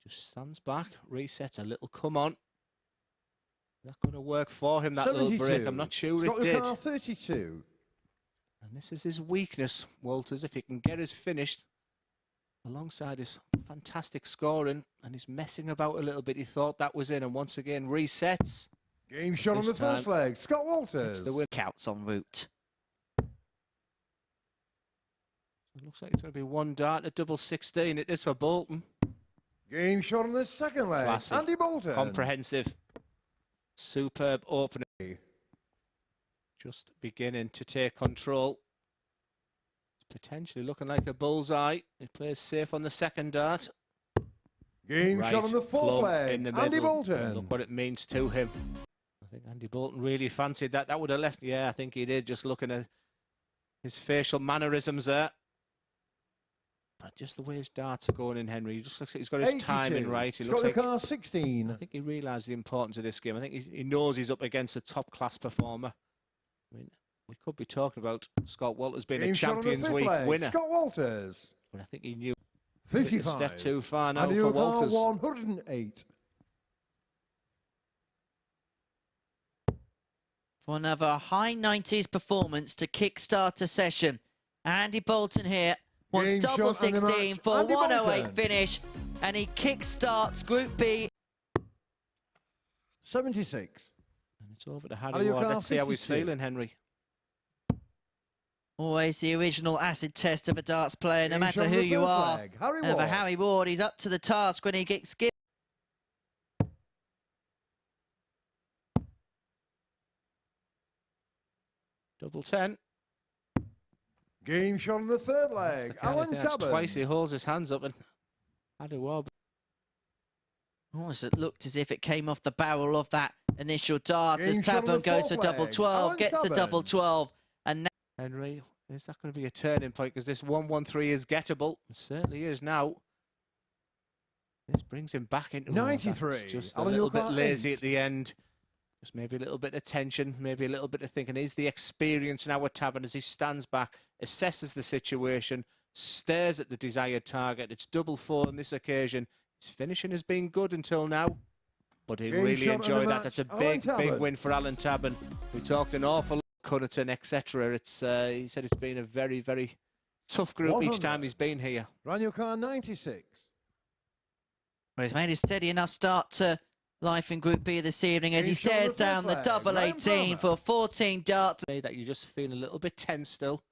Just stands back, resets a little. Come on. Is that going to work for him, that 72. little break? I'm not sure Scott it did. Lucar, 32. And this is his weakness, Walters. If he can get his finished alongside his fantastic scoring, and he's messing about a little bit. He thought that was in, and once again resets. Game shot on the first leg. Scott Walters. The win. Counts en route. It looks like it's going to be one dart at double 16. It is for Boulton. Game shot on the second leg. Classy. Andy Boulton. Comprehensive. Superb opening. Just beginning to take control. It's potentially looking like a bullseye. He plays safe on the second dart. Game shot on the fourth leg. In the Andy middle. Boulton. Look what it means to him. I think Andy Boulton really fancied that. That would have left. Yeah, I think he did. Just looking at his facial mannerisms there. But just the way his darts are going in, Henry. He just looks like he's got his 82. timing right. He Scott looks Lucar, like 16. I think he realised the importance of this game. I think he knows he's up against a top-class performer. I mean, we could be talking about Scott Walters being a Champions League winner. Scott Walters. But I think he knew 55. a step too far now Andy for Lucar, Walters. 108. For another high 90s performance to kickstart a session. Andy Boulton here wants Game double shot on the 16 match. for a Andy 108 Boulton. finish, and he kickstarts Group B. 76. And it's over to Harry Andy Ward. Lucar, Let's see how he's 52. feeling, Henry. Always the original acid test of a darts player, no Game matter shot on who the you first are. leg. Harry And for Ward. Harry Ward, he's up to the task when he gets given. Double 10. Game shot on the third That's leg. the kind of Alan thing. That's Tabern. twice he holds his hands up and Harry Ward. Almost it looked as if it came off the barrel of that initial dart as Game shot on the Tabern goes for fourth double leg. 12, Alan gets the Tabern. double 12, and now Henry, is that going to be a turning point? Because this 113 is gettable. It certainly is now. This brings him back into 93. That's just a Alan little bit Lucar, lazy 8. at the end. Just maybe a little bit of tension, maybe a little bit of thinking. Is the experience now at Tabern as he stands back, assesses the situation, stares at the desired target. It's double 4 on this occasion. His finishing has been good until now, but he Game really shot on the enjoyed that. match. That's a Alan big Tabern. win for Alan Tabern. We talked an awful lot, Cunnerton, etc. It's he said it's been a very, very tough group each 100. time he's been here. Ranyukar, 96. well, he's made a steady enough start to life in Group B this evening as he Game shot on stares the first down the leg. double Ryan 18 Palmer. for 14 darts. That you just feel a little bit tense still,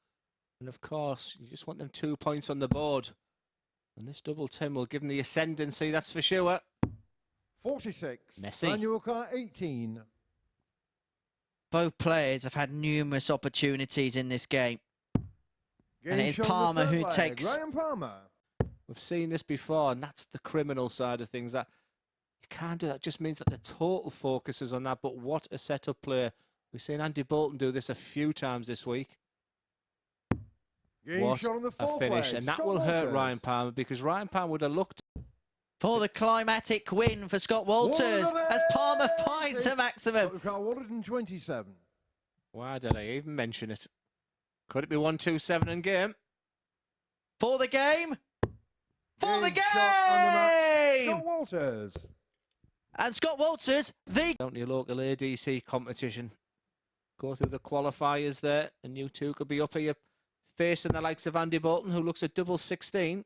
and of course you just want them 2 points on the board, and this double 10 will give him the ascendancy, that's for sure. 46. Messy. Ranyukar, 18. Both players have had numerous opportunities in this game. Game And it is shot on the Palmer third who leg. takes- Ryan Palmer. We've seen this before, and that's the criminal side of things. That you can't do that. It just means that the total focus is on that. But what a setup player! We've seen Andy Boulton do this a few times this week. Game What shot on the a fourth finish, leg. and that Scott will hurt Walters. Ryan Palmer, because Ryan Palmer would have looked. For the climatic win for Scott Walters as Palmer finds the maximum. Scott Lucar, 127. Why did I even mention it? Could it be 1-2-7 in game? For the game. For the Game shot on the match. game! Scott Walters. And Scott Walters, the Down to your local ADC competition. Go through the qualifiers there, and you two could be up here facing the likes of Andy Boulton, who looks at double 16.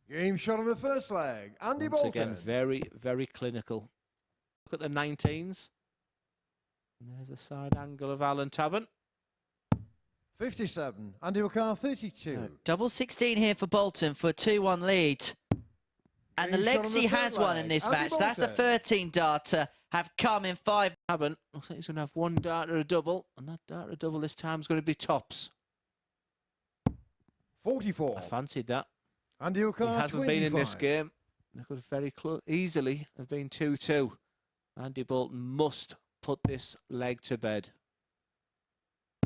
Game shot on the first leg. Andy Once Boulton. again, very, very clinical. Look at the 19s. And there's a side angle of Alan Tabern. 57. Andy Lucar, 32. No, double 16 here for Boulton for a 2-1 lead. And the Game shot legs on the he third has won in leg. this Andy match, that's a Boulton. 13 darter, have come in 5. Tabern looks like he's going to have one dart or a double, and that dart or double this time is going to be tops. 44. I fancied that. Andy He Lucar, hasn't been in this 25. game. It could very easily have been 2-2. Andy Boulton must put this leg to bed.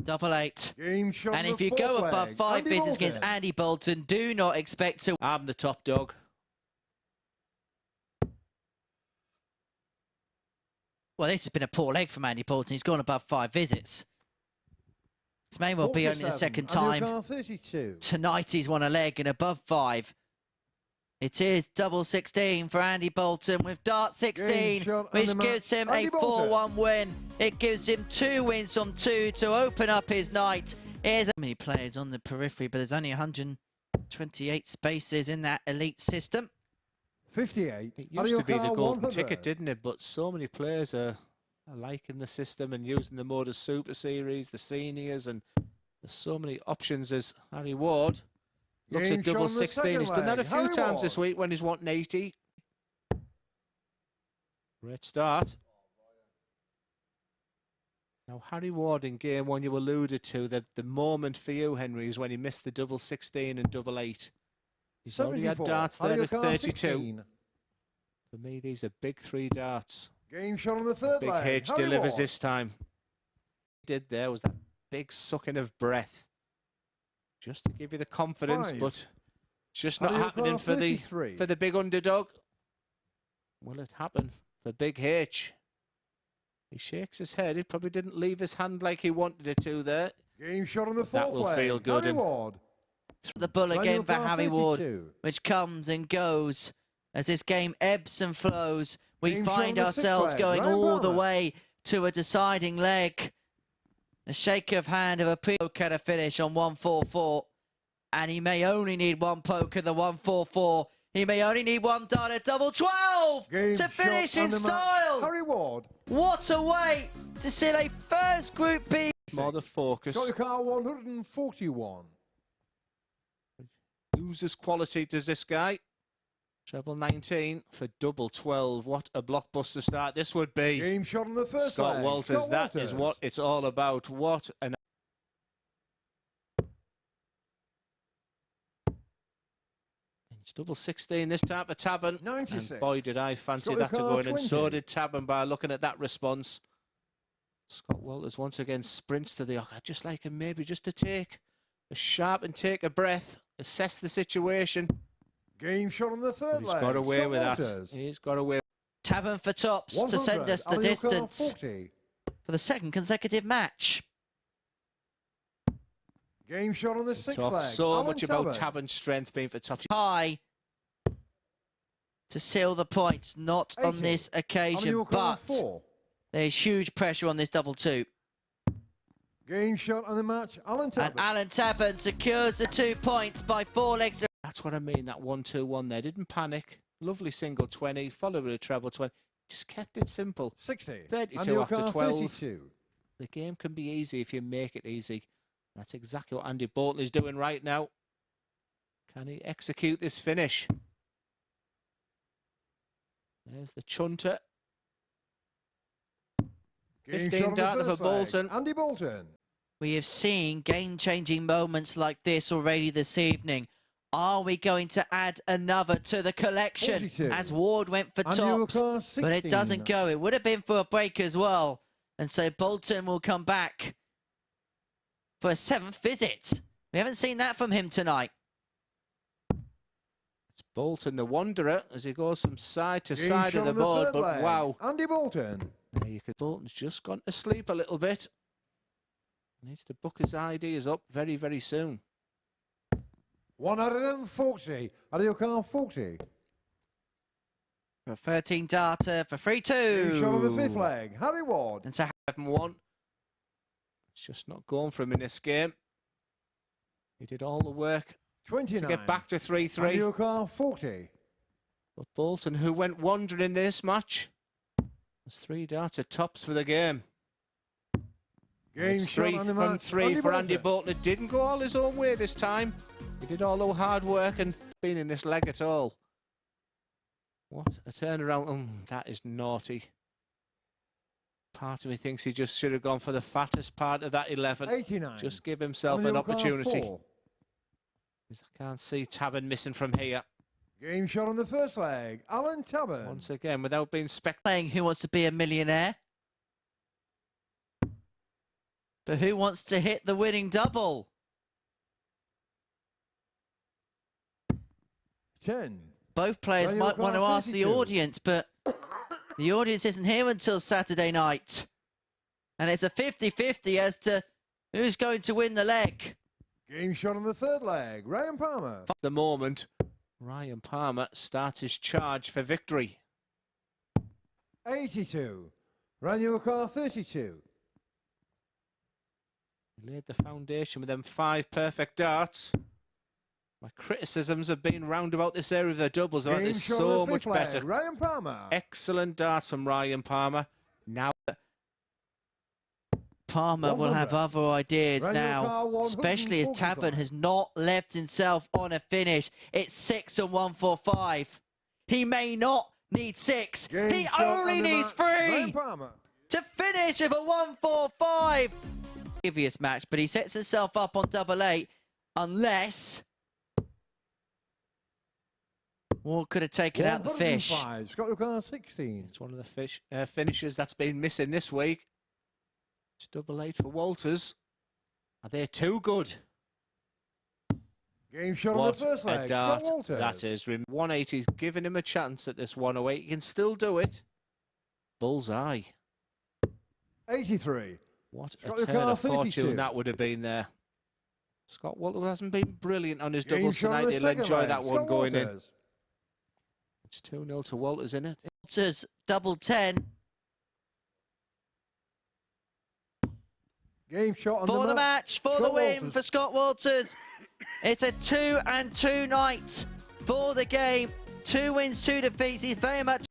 Double 8. Game shot And on if the you go fourth above leg. 5 Andy visits against Boulton. Andy Boulton, do not expect to. I'm the top dog. Well, this has been a poor leg from Andy Boulton. He's gone above 5 visits. This may well be only the 47. second Andy time Lucar, 32. tonight he's won a leg and above 5. It is double 16 for Andy Boulton with dart 16, which gives him a 4-1 win. It gives him 2 wins from 2 to open up his night. Here's many players on the periphery, but there's only 128 spaces in that elite system. 58. It used to be the golden ticket, didn't it? But so many players are liking the system and using the Motor Super Series, the seniors, and there's so many options as Harry Ward looks at double 16. He's done that a few times this week when he's wanting 80. Great start. Now, Harry Ward in game 1, you alluded to, the moment for you, Henry, is when he missed the double 16 and double 8. He's already had darts there at 32. 16. For me, these are big 3 darts. Game shot on the third Big leg. H Harry delivers Ward. this time. What he did there was that big sucking of breath. Just to give you the confidence, 5. but just not happening for the big underdog. Will it happen for Big H? He shakes his head. He probably didn't leave his hand like he wanted it to there. Game shot on the fourth That will leg. feel good. Harry Ward. The bull again for Harry Ward, 32. which comes and goes as this game ebbs and flows. We Game find shot on the sixth ourselves leg. going Ryan all the Palmer. way to a deciding leg. A shake of hand of a poke at a finish on 144. And he may only need 1 poke at the 144. He may only need 1 dart at double 12 Game to finish shot on in the match. style. Harry Ward. What a way to seal a first Group B. More the focus. Shot car 141. Loses quality does this guy. Treble 19 for double 12. What a blockbuster start this would be. Game shot on the first Scott leg. Walters, Scott that Walters. is what it's all about. What an... It's double 16 this time for Tabern. 96. And boy, did I fancy Scott that to go in, and 20. so did Tabern by looking at that response. Scott Walters once again sprints to the... I'd just like him maybe just to take a sharp and take a breath, assess the situation. Game shot on the third He's leg. got away Scott with Walters. that. He's got away. Tavern for tops to 100. send us the Alioka, distance 40. for the second consecutive match. Game shot on the sixth Talk leg. so Alan much about Tabern. Tabern's strength being for top. High to seal the points, not 80. on this occasion, Alioka, but 4. there's huge pressure on this double 2. Game shot on the match. Alan Tabern. And Alan Tabern secures the 2 points by 4 legs. That's what I mean, that 1-2-1 there. Didn't panic. Lovely single 20, followed with a treble 20. Just kept it simple. 60. 32 Alioka, after 12. 32. The game can be easy if you make it easy. That's exactly what Andy Boulton is doing right now. Can he execute this finish? There's the chunter. Game 15 shot on the down for first leg. Boulton. Andy Boulton. We have seen game-changing moments like this already this evening. Are we going to add another to the collection 42. as Ward went for tops, Alioka, but it 16. doesn't go. It would have been for a break as well. And so Boulton will come back for a 7th visit. We haven't seen that from him tonight. It's Boulton, the wanderer, as he goes from side to Game side shot of the on board. third But leg. wow, Andy Boulton. there you could. Boulton's just gone to sleep a little bit. Needs to book his ideas up very, very soon. 140. Alioka, 40. For 13 data for 3-2. Game shot on the fifth leg. Harry Ward. And so 7-1. It's just not going for him in this game. He did all the work 29. to get back to 3-3. Alioka, 40. But Boulton, who went wandering in this match, has 3 darts at tops for the game. Game It's shot 3 on the from match. 3 for Andy Boulton. Boulton. It didn't go all his own way this time. He did all the hard work and been in this leg at all. What a turnaround. That is naughty. Part of me thinks he just should have gone for the fattest part of that 11. 89. Just give himself an Alioka, opportunity. 4. I can't see Tabern missing from here. Game shot on the first leg. Alan Tabern. Once again, without being playing Who Wants to Be a Millionaire? But who wants to hit the winning double? 10. Both players Daniel might want to Clark, ask the 32. audience, but the audience isn't here until Saturday night. And it's a 50-50 as to who's going to win the leg. Game shot on the third leg. Ryan Palmer. the moment. Ryan Palmer starts his charge for victory. 82. Manuel car 32. He laid the foundation with them 5 perfect darts. My criticisms have been round about this area of the doubles. I want this so much better. Ryan Palmer. Excellent darts from Ryan Palmer. Now Palmer will have other ideas now, especially as Tabern has not left himself on a finish. It's 6 and 1 for 5. He may not need 6. He only needs 3 to finish with a 1-4-5. Previous match, but he sets himself up on double 8 unless Ward could have taken out the fish. Scott car 16. It's one of the finishes that's been missing this week. It's double 8 for Walters. Are they too good? Game shot on the first leg. What a dart that is. 180's giving him a chance at this 108. He can still do it. Bullseye. 83. What a turn of fortune that would have been there. Scott Walters hasn't been brilliant on his doubles tonight. He'll enjoy that one going in. It's 2-0 to Walters in it. Walters double 10. Game shot on for the match, for the win for Scott Walters. It's a 2-2 night for the game. 2 wins, 2 defeats. He's very much.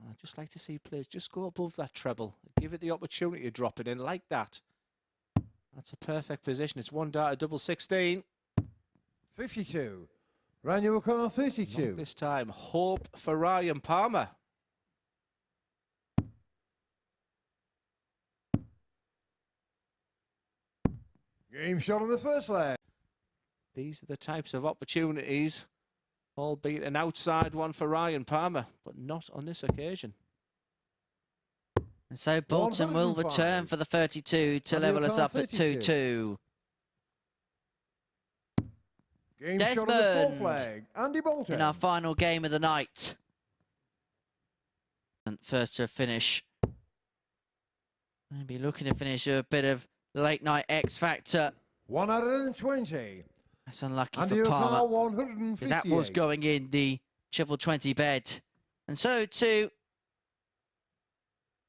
I'd just like to see players just go above that treble. Give it the opportunity to drop it in like that. That's a perfect position. It's 1 dart, a double 16. 52. Manuel car 32. Not this time. Hope for Ryan Palmer. Game shot on the first leg. These are the types of opportunities, albeit an outside one for Ryan Palmer, but not on this occasion. And so Boulton will return for the 32 to level us up at 2-2. Game shot on the fourth leg. Andy Boulton. In our final game of the night. And first to a finish. Maybe looking to finish a bit of late night X Factor. 120. That's unlucky for Palmer, because that was going in the triple 20 bed. And so to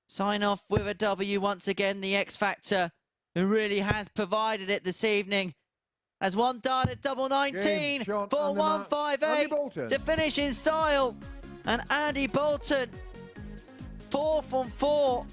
sign off with a W once again, the X Factor, who really has provided it this evening, as 1 dart at double 19 for 158 to finish in style. And Andy Boulton, 4 from 4.